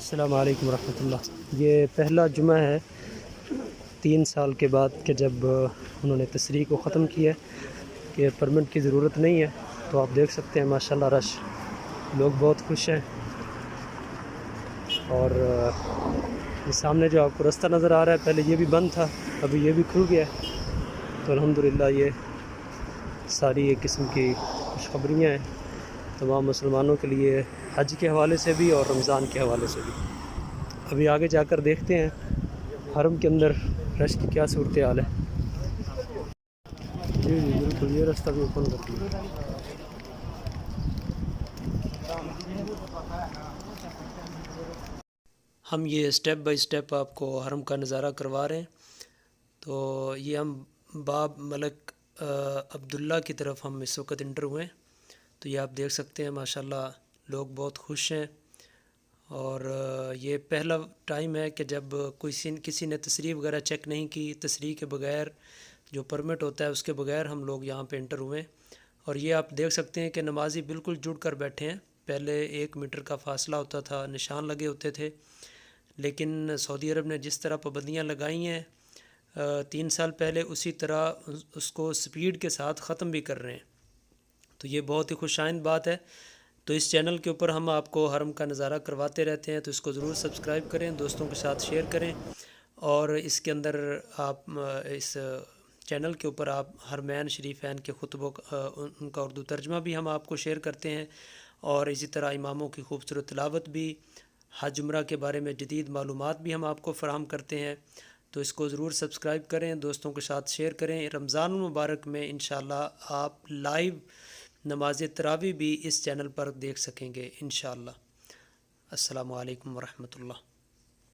السلام علیکم ورحمۃ اللہ۔ یہ پہلا جمعہ ہے 3 سال کے بعد کہ جب انہوں نے تصریح کو ختم کیا ہے کہ پرمٹ کی ضرورت نہیں ہے، تو آپ دیکھ سکتے ہیں ماشاءاللہ رش، لوگ بہت خوش ہیں۔ اور یہ سامنے جو آپ کو رستہ نظر آ رہا ہے، پہلے یہ بھی بند تھا، ابھی یہ بھی کھل گیا ہے، تو الحمدللہ یہ ساری ایک قسم کی خوشخبریاں ہیں تمام مسلمانوں کے لیے، حج کے حوالے سے بھی اور رمضان کے حوالے سے بھی۔ ابھی آگے جا کر دیکھتے ہیں حرم کے اندر رش کی کیا صورتحال ہے۔ جی بالکل، یہ راستہ بھی اوپن کر دیا۔ ہم یہ سٹیپ بائی سٹیپ آپ کو حرم کا نظارہ کروا رہے ہیں۔ تو یہ ہم باب ملک عبداللہ کی طرف ہم اس وقت انٹر ہوئے ہیں، تو یہ آپ دیکھ سکتے ہیں ماشاءاللہ لوگ بہت خوش ہیں۔ اور یہ پہلا ٹائم ہے کہ جب کسی نے تصریح وغیرہ چیک نہیں کی، تصریح کے بغیر جو پرمٹ ہوتا ہے اس کے بغیر ہم لوگ یہاں پہ انٹر ہوئے ہیں۔ اور یہ آپ دیکھ سکتے ہیں کہ نمازی بالکل جڑ کر بیٹھے ہیں۔ پہلے 1 میٹر کا فاصلہ ہوتا تھا، نشان لگے ہوتے تھے، لیکن سعودی عرب نے جس طرح پابندیاں لگائی ہیں 3 سال پہلے، اسی طرح اس کو سپیڈ کے ساتھ ختم بھی کر رہے ہیں، تو یہ بہت ہی خوش آئند بات ہے۔ تو اس چینل کے اوپر ہم آپ کو حرم کا نظارہ کرواتے رہتے ہیں، تو اس کو ضرور سبسکرائب کریں، دوستوں کے ساتھ شیئر کریں، اور اس کے اندر آپ اس چینل کے اوپر آپ حرمین شریفین کے خطبوں ان کا اردو ترجمہ بھی ہم آپ کو شیئر کرتے ہیں، اور اسی طرح اماموں کی خوبصورت تلاوت بھی، حج عمرہ کے بارے میں جدید معلومات بھی ہم آپ کو فراہم کرتے ہیں۔ تو اس کو ضرور سبسکرائب کریں، دوستوں کے ساتھ شیئر کریں۔ رمضان المبارک میں انشاءاللہ آپ لائیو نماز تراویح بھی اس چینل پر دیکھ سکیں گے انشاءاللہ۔ السلام علیکم ورحمۃ اللہ۔